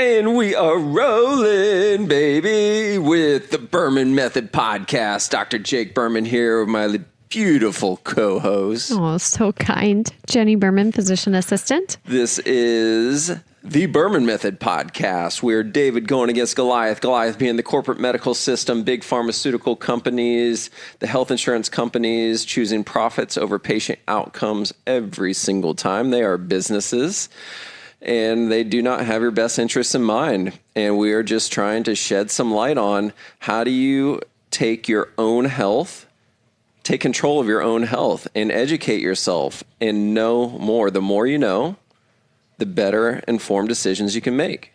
And we are rolling, baby, with the Berman Method Podcast. Dr. Jake Berman here with my beautiful co-host. Oh, so kind. Jenni Berman, physician assistant. This is the Berman Method Podcast. We're David going against Goliath. Goliath being the corporate medical system, big pharmaceutical companies, the health insurance companies choosing profits over patient outcomes every single time. They are businesses. And they do not have your best interests in mind. And we are just trying to shed some light on how do you take your own health, take control of your own health, and educate yourself and know more. The more you know, the better informed decisions you can make.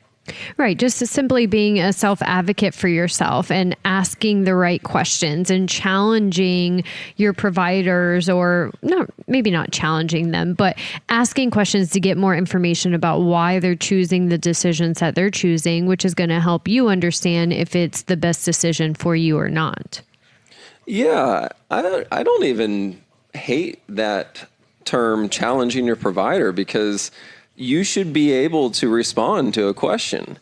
Right. Just simply being a self-advocate for yourself and asking the right questions and challenging your providers, or maybe not challenging them, but asking questions to get more information about why they're choosing the decisions that they're choosing, which is going to help you understand if it's the best decision for you or not. Yeah, I don't even hate that term, challenging your provider, because you should be able to respond to a question.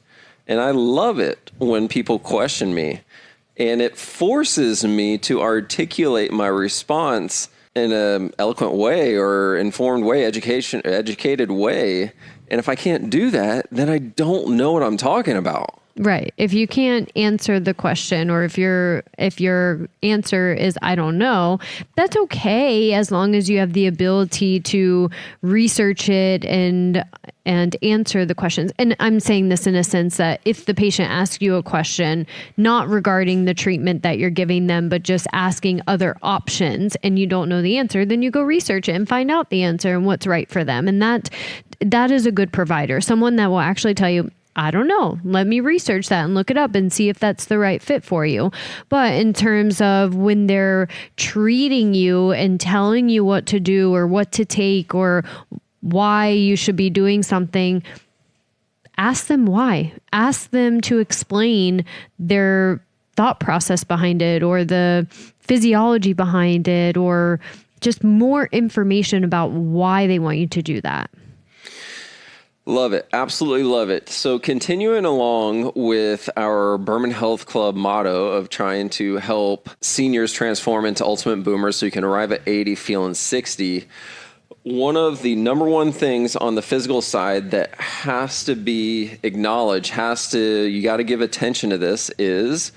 And I love it when people question me. And it forces me to articulate my response in an eloquent way or informed way, educated way. And if I can't do that, then I don't know what I'm talking about. Right. If you can't answer the question, or if your answer is, I don't know, that's okay, as long as you have the ability to research it and answer the questions. And I'm saying this in a sense that if the patient asks you a question, not regarding the treatment that you're giving them, but just asking other options, and you don't know the answer, then you go research it and find out the answer and what's right for them. And that is a good provider, someone that will actually tell you, I don't know. Let me research that and look it up and see if that's the right fit for you. But in terms of when they're treating you and telling you what to do or what to take or why you should be doing something, ask them why. Ask them to explain their thought process behind it, or the physiology behind it, or just more information about why they want you to do that. Love it. Absolutely love it. So continuing along with our Berman Health Club motto of trying to help seniors transform into ultimate boomers so you can arrive at 80 feeling 60, one of the number one things on the physical side that has to be acknowledged, you got to give attention to this, is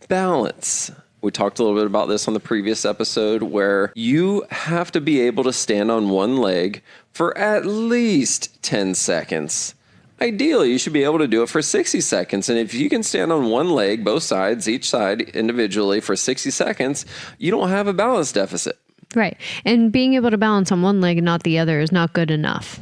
balance. We talked a little bit about this on the previous episode, where you have to be able to stand on one leg for at least 10 seconds. Ideally, you should be able to do it for 60 seconds. And if you can stand on one leg, both sides, each side individually for 60 seconds, you don't have a balance deficit. Right. And being able to balance on one leg and not the other is not good enough.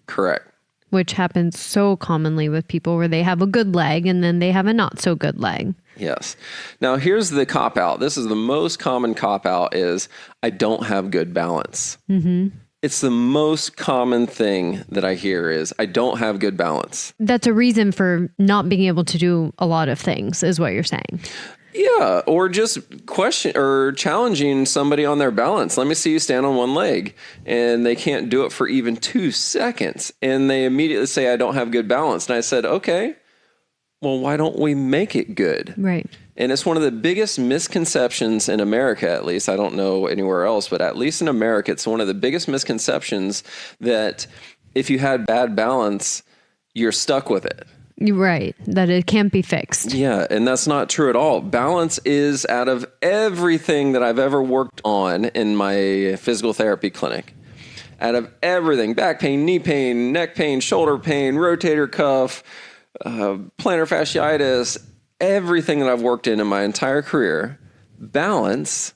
Correct. Which happens so commonly with people, where they have a good leg and then they have a not so good leg. Yes. Now, here's the cop-out. This is the most common cop-out, is I don't have good balance. Mm-hmm. It's the most common thing that I hear is I don't have good balance. That's a reason for not being able to do a lot of things, is what you're saying. Yeah, or just question or challenging somebody on their balance. Let me see you stand on one leg, and they can't do it for even 2 seconds. And they immediately say, I don't have good balance. And I said, okay, well, why don't we make it good? Right. And it's one of the biggest misconceptions in America, at least. I don't know anywhere else, but at least in America, it's one of the biggest misconceptions that if you had bad balance, you're stuck with it. You're right. That it can't be fixed. Yeah. And that's not true at all. Balance is, out of everything that I've ever worked on in my physical therapy clinic, out of everything, back pain, knee pain, neck pain, shoulder pain, rotator cuff, plantar fasciitis, everything that I've worked in my entire career, balance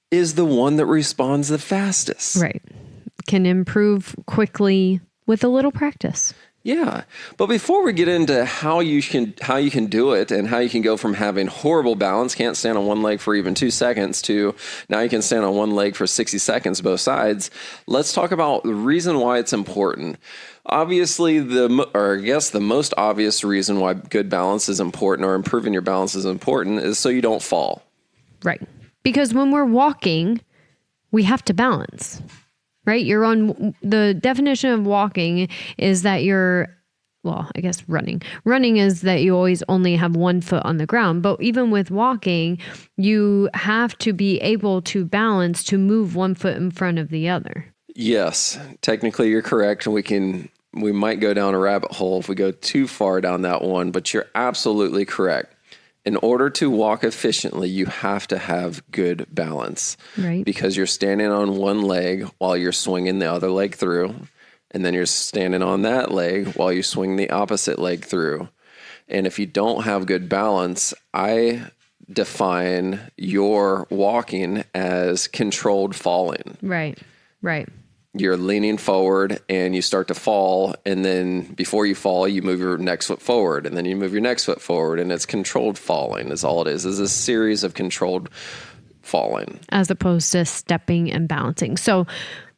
is the one that responds the fastest. Right. Can improve quickly with a little practice. Yeah. But before we get into how you can do it and how you can go from having horrible balance, can't stand on one leg for even 2 seconds, to now you can stand on one leg for 60 seconds, both sides, let's talk about the reason why it's important. Obviously, the most obvious reason why good balance is important, or improving your balance is important, is so you don't fall. Right. Because when we're walking, we have to balance. Right? The definition of walking is that you're well, I guess running. Running is that you always only have one foot on the ground. But even with walking, you have to be able to balance to move one foot in front of the other. Yes, technically you're correct. We might go down a rabbit hole if we go too far down that one, but you're absolutely correct. In order to walk efficiently, you have to have good balance. Right. Because you're standing on one leg while you're swinging the other leg through. And then you're standing on that leg while you swing the opposite leg through. And if you don't have good balance, I define your walking as controlled falling. Right. You're leaning forward and you start to fall. And then before you fall, you move your next foot forward. And then you move your next foot forward. And it's controlled falling is all it is. It's a series of controlled falling. As opposed to stepping and balancing. So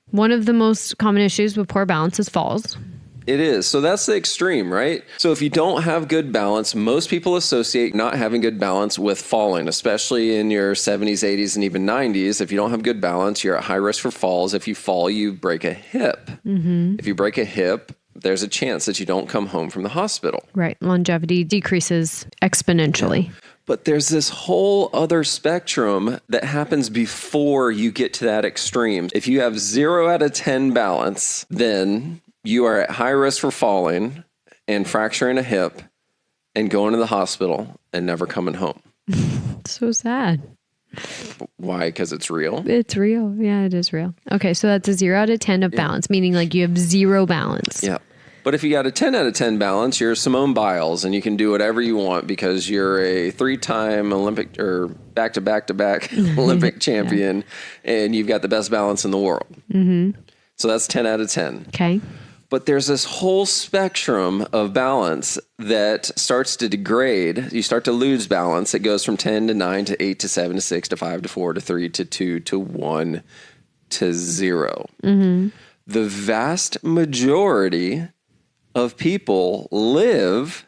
one of the most common issues with poor balance is falls. It is. So that's the extreme, right? So if you don't have good balance, most people associate not having good balance with falling, especially in your 70s, 80s, and even 90s. If you don't have good balance, you're at high risk for falls. If you fall, you break a hip. Mm-hmm. If you break a hip, there's a chance that you don't come home from the hospital. Right. Longevity decreases exponentially. Yeah. But there's this whole other spectrum that happens before you get to that extreme. If you have 0 out of 10 balance, then you are at high risk for falling and fracturing a hip and going to the hospital and never coming home. So sad. Why? Because it's real? It's real. Yeah, it is real. Okay, so that's a 0 out of 10 of balance, meaning like you have 0 balance. Yeah. But if you got a 10 out of 10 balance, you're Simone Biles and you can do whatever you want because you're a 3-time Olympic or back-to-back Olympic champion and you've got the best balance in the world. Mm-hmm. So that's 10 out of 10. Okay. But there's this whole spectrum of balance that starts to degrade. You start to lose balance. It goes from 10 to 9 to 8 to 7 to 6 to 5 to 4 to 3 to 2 to 1 to 0. Mm-hmm. The vast majority of people live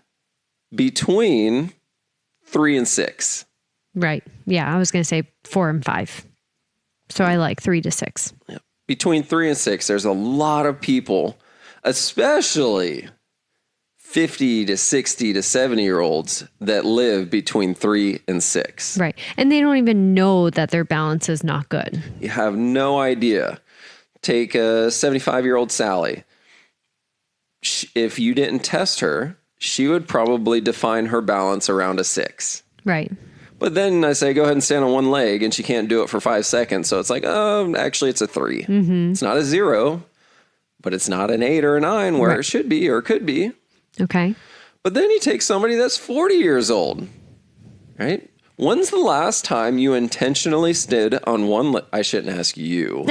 between 3 and 6. Right. Yeah, I was going to say 4 and 5. So I like 3 to 6. Yeah. Between 3 and 6, there's a lot of people, especially 50 to 60 to 70-year-olds that live between 3 and 6. Right. And they don't even know that their balance is not good. You have no idea. Take a 75-year-old Sally. If you didn't test her, she would probably define her balance around a 6. Right. But then I say, go ahead and stand on one leg, and she can't do it for 5 seconds. So it's like, oh, actually, it's a 3. Mm-hmm. It's not a 0, but it's not an 8 or a 9 where it should be or could be. Okay. But then you take somebody that's 40 years old, right? When's the last time you intentionally stood on one leg? I shouldn't ask you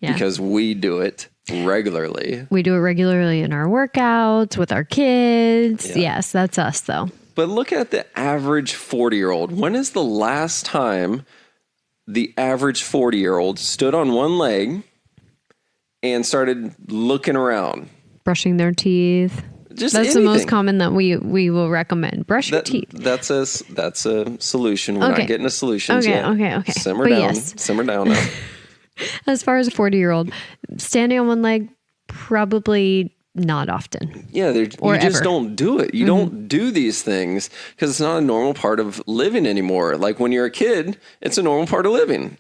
because we do it regularly. We do it regularly in our workouts, with our kids. Yeah. Yes, that's us, though. But look at the average 40-year-old. When is the last time the average 40-year-old stood on one leg and started looking around? Brushing their teeth. Just that's anything. The most common that we will recommend. Brush your teeth. That's a solution. We're not getting to solutions yet. Okay. Simmer down. Yes. Simmer down now. As far as a 40-year-old, standing on one leg, probably not often. Yeah, you just don't do it. You don't do these things because it's not a normal part of living anymore. Like when you're a kid, it's a normal part of living.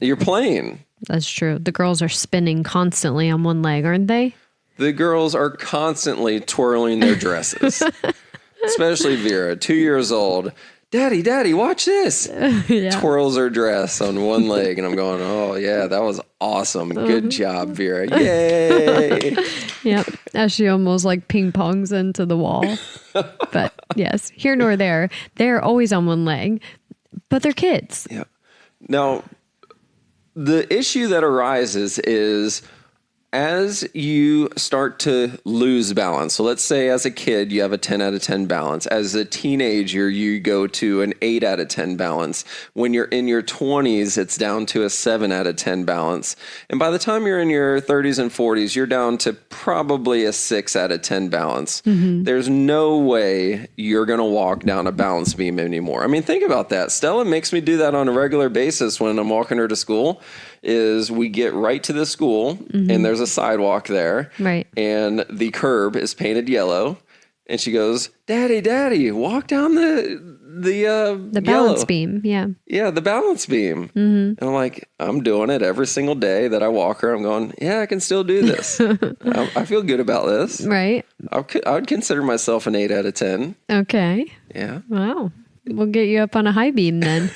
You're playing. That's true. The girls are spinning constantly on one leg, aren't they? The girls are constantly twirling their dresses, especially Vera, 2 years old. Daddy, watch this. Twirls her dress on one leg. And I'm going, oh, yeah, that was awesome. Good job, Vera. Yay. Yep. As she almost like ping pongs into the wall. But yes, here nor there. They're always on one leg, but they're kids. Yeah. Now, the issue that arises is as you start to lose balance, so let's say as a kid, you have a 10 out of 10 balance. As a teenager, you go to an 8 out of 10 balance. When you're in your 20s, it's down to a 7 out of 10 balance. And by the time you're in your 30s and 40s, you're down to probably a 6 out of 10 balance. Mm-hmm. There's no way you're going to walk down a balance beam anymore. I mean, think about that. Stella makes me do that on a regular basis when I'm walking her to school. is we get right to the school and there's a sidewalk there. Right. And the curb is painted yellow. And she goes, Daddy, walk down the balance yellow. beam. Yeah. Yeah, the balance beam. And I'm like, I'm doing it every single day that I walk her. I'm going, yeah, I can still do this. I feel good about this. Right. I would consider myself an 8 out of 10. Okay. Yeah. Wow. We'll get you up on a high beam then.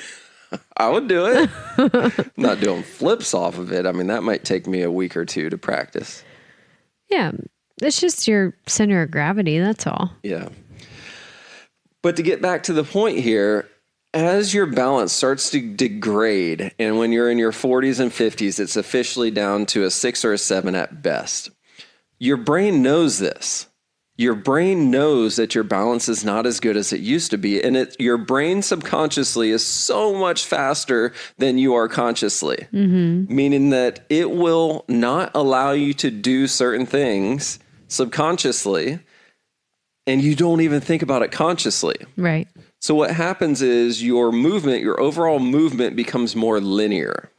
I would do it. I'm not doing flips off of it. I mean, that might take me a week or two to practice. Yeah. It's just your center of gravity. That's all. Yeah. But to get back to the point here, as your balance starts to degrade, and when you're in your 40s and 50s, it's officially down to a 6 or a 7 at best. Your brain knows this. Your brain knows that your balance is not as good as it used to be. And your brain subconsciously is so much faster than you are consciously, meaning that it will not allow you to do certain things subconsciously, and you don't even think about it consciously. Right. So what happens is your movement, your overall movement becomes more linear.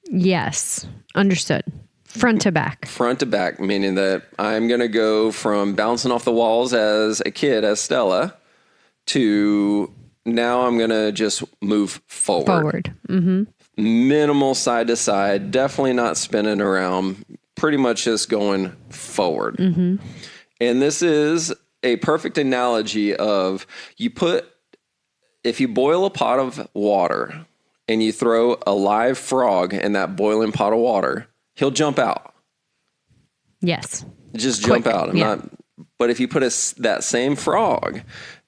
Yes. Understood. Front to back. Front to back, meaning that I'm going to go from bouncing off the walls as a kid, as Stella, to now I'm going to just move forward. Minimal side to side, definitely not spinning around, pretty much just going forward. And this is a perfect analogy of if you boil a pot of water and you throw a live frog in that boiling pot of water, he'll jump out. Yes. Just jump out. But if you put that same frog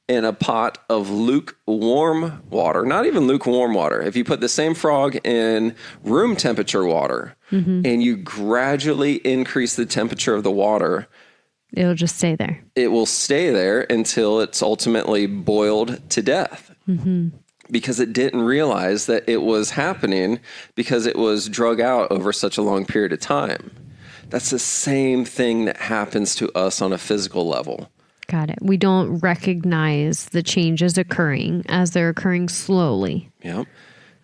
in a pot of lukewarm water, not even lukewarm water, if you put the same frog in room temperature water and you gradually increase the temperature of the water, it'll just stay there. It will stay there until it's ultimately boiled to death. Because it didn't realize that it was happening because it was drug out over such a long period of time. That's the same thing that happens to us on a physical level. Got it. We don't recognize the changes occurring as they're occurring slowly. Yep.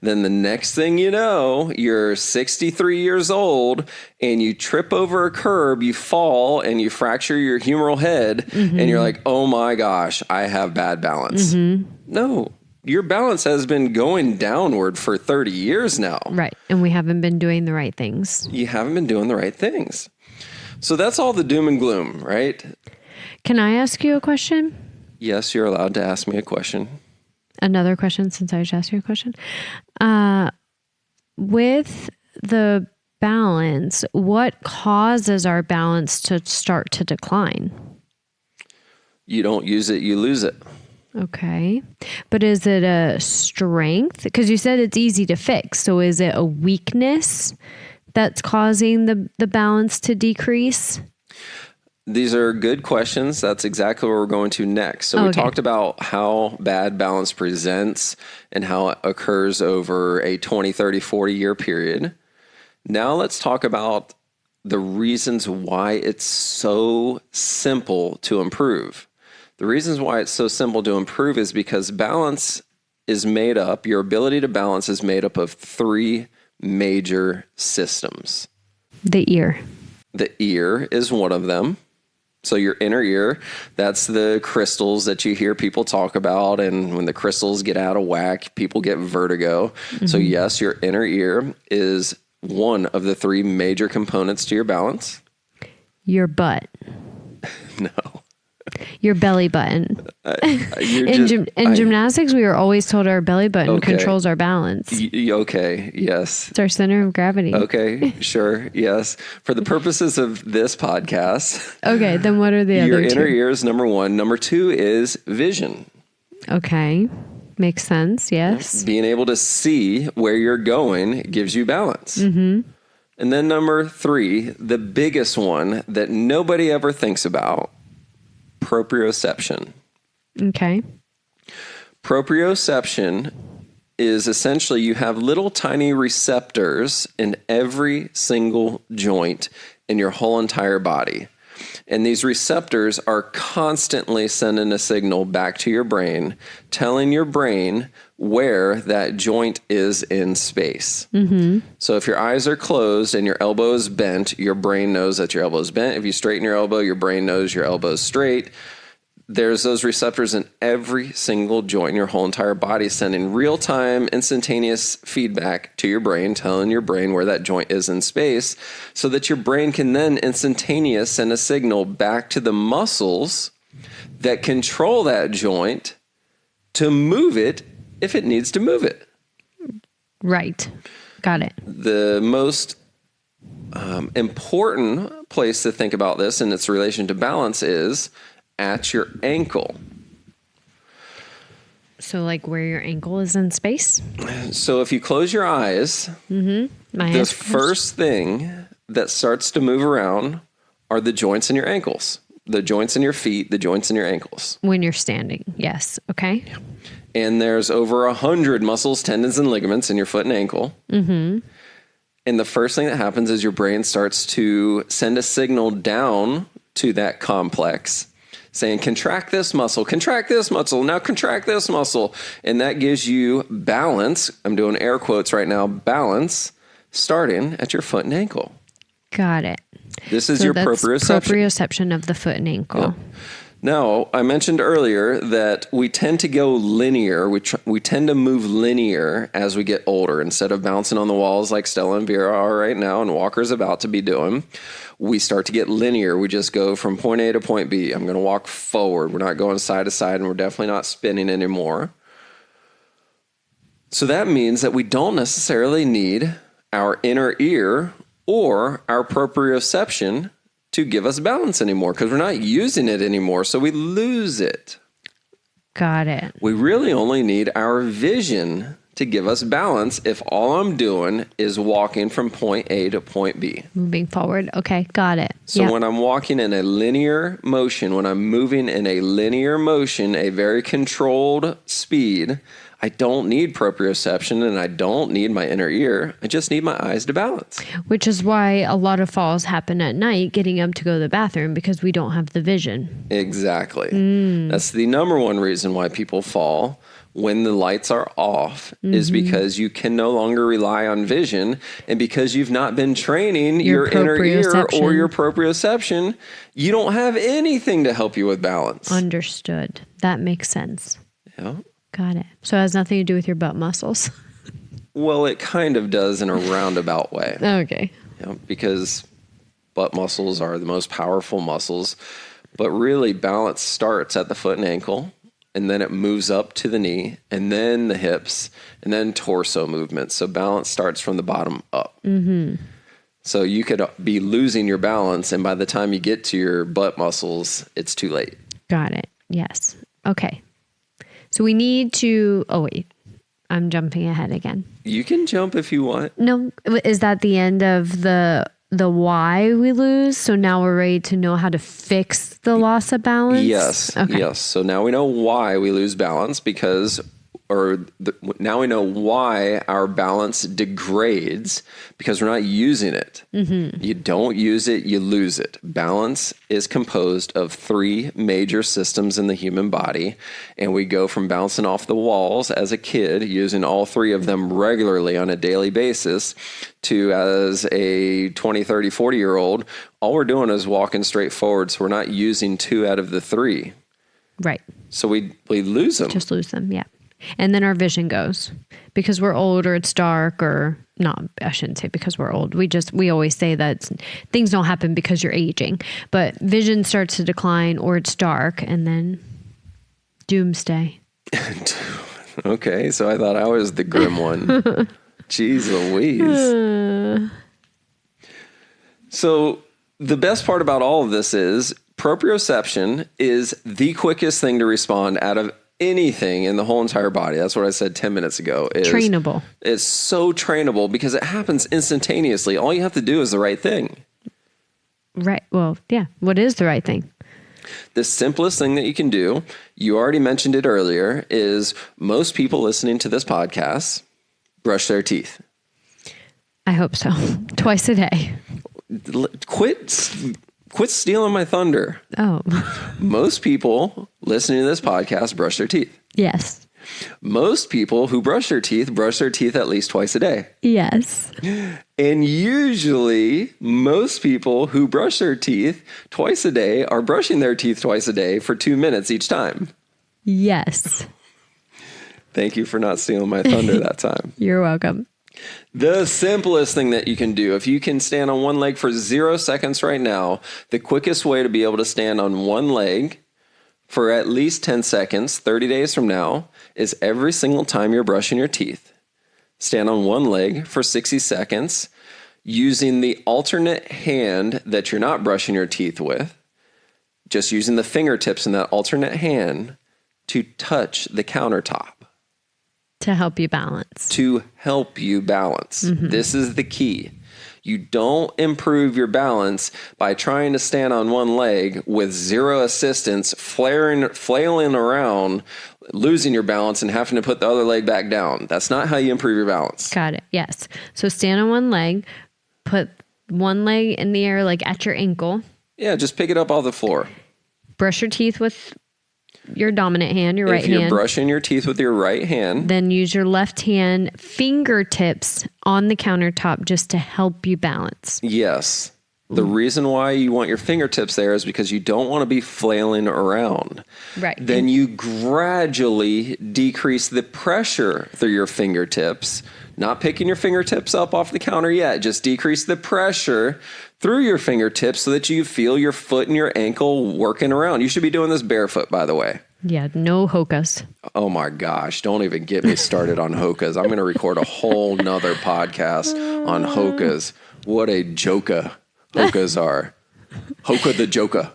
Then the next thing you know, you're 63 years old and you trip over a curb, you fall and you fracture your humeral head and you're like, oh my gosh, I have bad balance. No. Your balance has been going downward for 30 years now. Right. And we haven't been doing the right things. You haven't been doing the right things. So that's all the doom and gloom, right? Can I ask you a question? Yes, you're allowed to ask me a question. Another question since I just asked you a question. With the balance, what causes our balance to start to decline? You don't use it, you lose it. Okay. But is it a strength? Because you said it's easy to fix. So is it a weakness that's causing the balance to decrease? These are good questions. That's exactly where we're going to next. So we talked about how bad balance presents and how it occurs over a 20, 30, 40 year period. Now let's talk about the reasons why it's so simple to improve. The reasons why it's so simple to improve is because balance is made up, your ability to balance is made up of 3 major systems. The ear. The ear is one of them. So your inner ear, that's the crystals that you hear people talk about. And when the crystals get out of whack, people get vertigo. So yes, your inner ear is one of the 3 major components to your balance. Your butt. No. Your belly button. In gymnastics, we were always told our belly button controls our balance. Okay, yes. It's our center of gravity. Okay, sure, yes. For the purposes of this podcast. Okay, then what are the other 2? Your inner ear is number 1. Number 2 is vision. Okay, makes sense, yes. Being able to see where you're going gives you balance. And then number 3, the biggest one that nobody ever thinks about, proprioception. Okay. Proprioception is essentially you have little tiny receptors in every single joint in your whole entire body. And these receptors are constantly sending a signal back to your brain, telling your brain where that joint is in space. So if your eyes are closed and your elbow is bent, your brain knows that your elbow is bent. If you straighten your elbow, your brain knows your elbow is straight. There's those receptors in every single joint in your whole entire body, sending real-time, instantaneous feedback to your brain, telling your brain where that joint is in space, so that your brain can then instantaneous send a signal back to the muscles that control that joint to move it if it needs to move it. Right. Got it. The most important place to think about this in its relation to balance is at your ankle. So like where your ankle is in space? So if you close your eyes, the first thing that starts to move around are the joints in your ankles. The joints in your feet, the joints in your ankles. When you're standing, yes. Okay. Yeah. And there's over 100 muscles, tendons, and ligaments in your foot and ankle. And the first thing that happens is your brain starts to send a signal down to that complex saying, contract this muscle, now contract this muscle. And that gives you balance. I'm doing air quotes right now, balance starting at your foot and ankle. Got it. This is your proprioception. Proprioception of the foot and ankle. Yep. Now, I mentioned earlier that we tend to go linear. We tend to move linear as we get older. Instead of bouncing on the walls like Stella and Vera are right now and Walker's about to be doing, we start to get linear. We just go from point A to point B. I'm going to walk forward. We're not going side to side, and we're definitely not spinning anymore. So that means that we don't necessarily need our inner ear or our proprioception to give us balance anymore, because we're not using it anymore, so we lose it. Got it. We really only need our vision to give us balance if all I'm doing is walking from point A to point B. Moving forward. Okay, got it. So when I'm walking in a linear motion, when I'm moving in a linear motion, a very controlled speed, I don't need proprioception and I don't need my inner ear. I just need my eyes to balance. Which is why a lot of falls happen at night, getting up to go to the bathroom, because we don't have the vision. Exactly. That's the number one reason why people fall when the lights are off, is because you can no longer rely on vision. And because you've not been training your inner ear or your proprioception, you don't have anything to help you with balance. Understood. That makes sense. Yeah. Got it. So it has nothing to do with your butt muscles. Well, it kind of does in a roundabout way. Okay. Yeah, because butt muscles are the most powerful muscles. But really, balance starts at the foot and ankle, and then it moves up to the knee, and then the hips, and then torso movement. So balance starts from the bottom up. So you could be losing your balance, and by the time you get to your butt muscles, it's too late. Got it. Yes. Okay. So we need to, oh wait, I'm jumping ahead again. You can jump if you want. No, is that the end of the why we lose? So now we're ready to know how to fix the loss of balance? Yes. Okay. Yes. So now we know why we lose balance now we know why our balance degrades, because we're not using it. You don't use it, you lose it. Balance is composed of 3 major systems in the human body, and we go from bouncing off the walls as a kid, using all 3 of them regularly on a daily basis, to as a 20, 30, 40-year-old, all we're doing is walking straight forward, so we're not using 2 out of the 3. Right. So we lose them. Just lose them, yeah. And then our vision goes, because we're old or it's dark, or not, I shouldn't say because we're old. We always say that things don't happen because you're aging, but vision starts to decline or it's dark, and then doomsday. Okay. So I thought I was the grim one. Jeez Louise. So the best part about all of this is proprioception is the quickest thing to respond out of anything in the whole entire body. That's what I said 10 minutes ago. Trainable. It's so trainable because it happens instantaneously. All you have to do is the right thing. Right. Well, yeah. What is the right thing? The simplest thing that you can do, you already mentioned it earlier, is most people listening to this podcast brush their teeth. I hope so. Twice a day. Quit stealing my thunder. Oh. Most people listening to this podcast brush their teeth. Yes. Most people who brush their teeth at least twice a day. Yes. And usually, most people who brush their teeth twice a day are brushing their teeth twice a day for 2 minutes each time. Yes. Thank you for not stealing my thunder that time. You're welcome. The simplest thing that you can do, if you can stand on one leg for 0 seconds right now, the quickest way to be able to stand on one leg for at least 10 seconds, 30 days from now, is every single time you're brushing your teeth. Stand on one leg for 60 seconds using the alternate hand that you're not brushing your teeth with, just using the fingertips in that alternate hand to touch the countertop. To help you balance. This is the key. You don't improve your balance by trying to stand on one leg with zero assistance, flailing around, losing your balance and having to put the other leg back down. That's not how you improve your balance. Got it. Yes. So stand on one leg, put one leg in the air, like at your ankle. Yeah, just pick it up off the floor. Brush your teeth with your dominant hand, your right hand. If you're brushing your teeth with your right hand, then use your left hand fingertips on the countertop just to help you balance. Yes. The reason why you want your fingertips there is because you don't want to be flailing around. Right. Then you gradually decrease the pressure through your fingertips. Not picking your fingertips up off the counter yet. Just decrease the pressure through your fingertips so that you feel your foot and your ankle working around. You should be doing this barefoot, by the way. Yeah, no hokas. Oh my gosh, don't even get me started on hokas. I'm going to record a whole nother podcast on hokas. What a joka hokas are. Hoka the joka.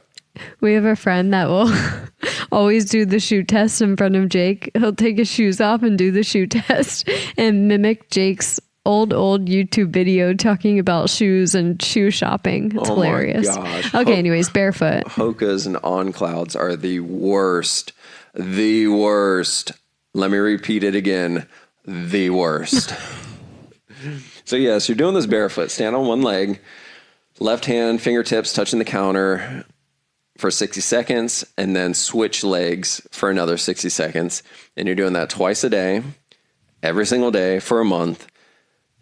We have a friend that will always do the shoe test in front of Jake. He'll take his shoes off and do the shoe test and mimic Jake's old YouTube video talking about shoes and shoe shopping. It's hilarious. My gosh. Okay, anyways, barefoot. Hokas and on clouds are the worst. The worst. Let me repeat it again. The worst. So yes, you're doing this barefoot. Stand on one leg, left hand, fingertips touching the counter for 60 seconds, and then switch legs for another 60 seconds. And you're doing that twice a day, every single day for a month.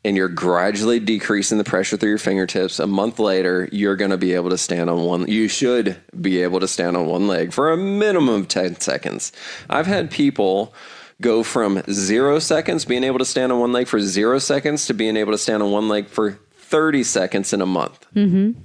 And you're gradually decreasing the pressure through your fingertips. A month later, you're going to be able to stand on one. You should be able to stand on one leg for a minimum of 10 seconds. I've had people go from 0 seconds being able to stand on one leg for 0 seconds to being able to stand on one leg for 30 seconds in a month. Mm-hmm.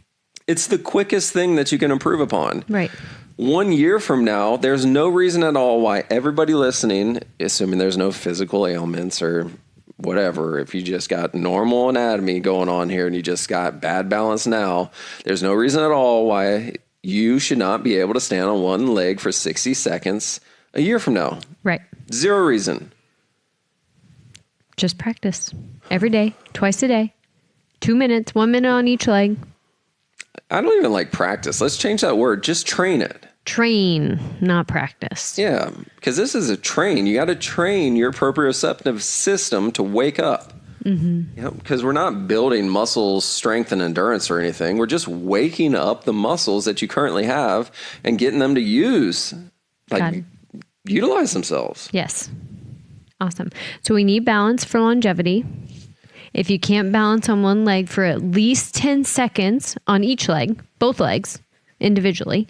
It's the quickest thing that you can improve upon. Right. 1 year from now, there's no reason at all why everybody listening, assuming there's no physical ailments or whatever, if you just got normal anatomy going on here and you just got bad balance now, there's no reason at all why you should not be able to stand on one leg for 60 seconds a year from now. Right. Zero reason. Just practice every day, twice a day, 2 minutes, 1 minute on each leg. I don't even like practice. Let's change that word. Just train it. Train, not practice. Yeah, because this is a train. You got to train your proprioceptive system to wake up. Mm-hmm. You know, because we're not building muscle strength and endurance or anything. We're just waking up the muscles that you currently have and getting them to utilize themselves. Yes. Awesome. So we need balance for longevity. If you can't balance on one leg for at least 10 seconds on each leg, both legs individually,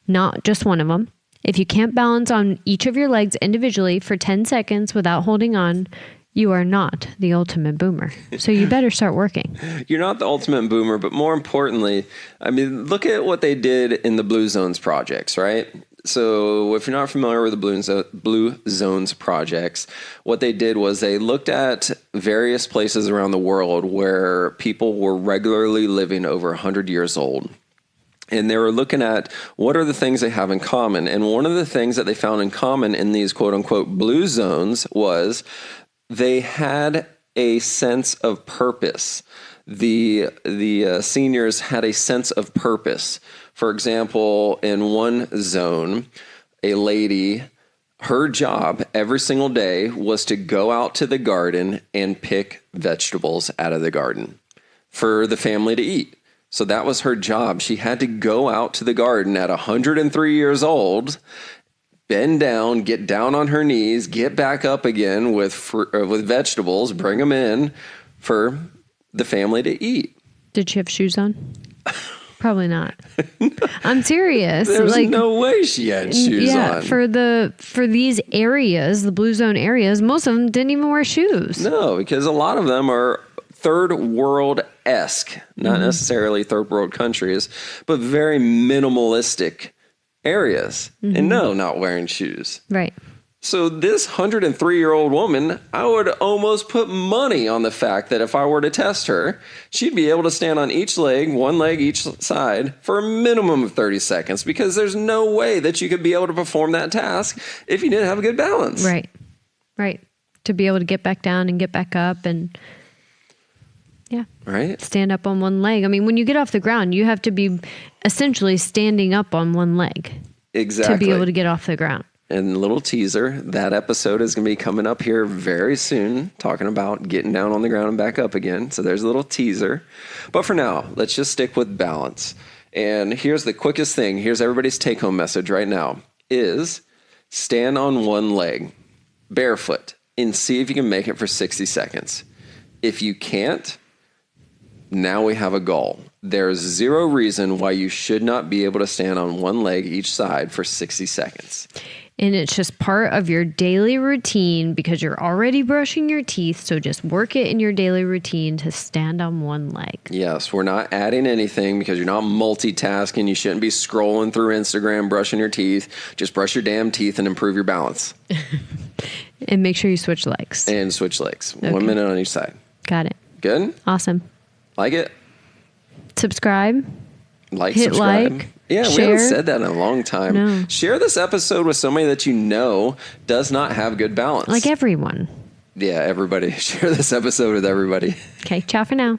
not just one of them. If you can't balance on each of your legs individually for 10 seconds without holding on, you are not the ultimate boomer. So you better start working. You're not the ultimate boomer, but more importantly, I mean, look at what they did in the Blue Zones projects, right? So if you're not familiar with the Blue Zones projects, what they did was they looked at various places around the world where people were regularly living over 100 years old. And they were looking at what are the things they have in common. And one of the things that they found in common in these quote unquote blue zones was they had a sense of purpose. The seniors had a sense of purpose. For example, in one zone, a lady, her job every single day was to go out to the garden and pick vegetables out of the garden for the family to eat. So that was her job. She had to go out to the garden at 103 years old, bend down, get down on her knees, get back up again with vegetables, bring them in for the family to eat. Did she have shoes on? Probably not. I'm serious. There's no way she had shoes on. For these areas, the blue zone areas, most of them didn't even wear shoes. No, because a lot of them are third world-esque, not necessarily third world countries, but very minimalistic areas. And no, not wearing shoes. Right. So this 103-year-old woman, I would almost put money on the fact that if I were to test her, she'd be able to stand on each leg, one leg each side, for a minimum of 30 seconds, because there's no way that you could be able to perform that task if you didn't have a good balance. Right. Right. To be able to get back down and get back up and stand up on one leg. I mean, when you get off the ground, you have to be essentially standing up on one leg. Exactly. To be able to get off the ground. And a little teaser, that episode is going to be coming up here very soon, talking about getting down on the ground and back up again. So there's a little teaser. But for now, let's just stick with balance. And here's the quickest thing. Here's everybody's take-home message right now is stand on one leg, barefoot, and see if you can make it for 60 seconds. If you can't, now we have a goal. There's zero reason why you should not be able to stand on one leg each side for 60 seconds. And it's just part of your daily routine because you're already brushing your teeth. So just work it in your daily routine to stand on one leg. Yes, we're not adding anything because you're not multitasking. You shouldn't be scrolling through Instagram, brushing your teeth. Just brush your damn teeth and improve your balance. And make sure you switch legs. And switch legs. Okay. 1 minute on each side. Got it. Good? Awesome. Like it? Subscribe. Hit subscribe. Like. Yeah, share. We haven't said that in a long time. No. Share this episode with somebody that you know does not have good balance. Like everyone. Yeah, everybody. Share this episode with everybody. Okay, ciao for now.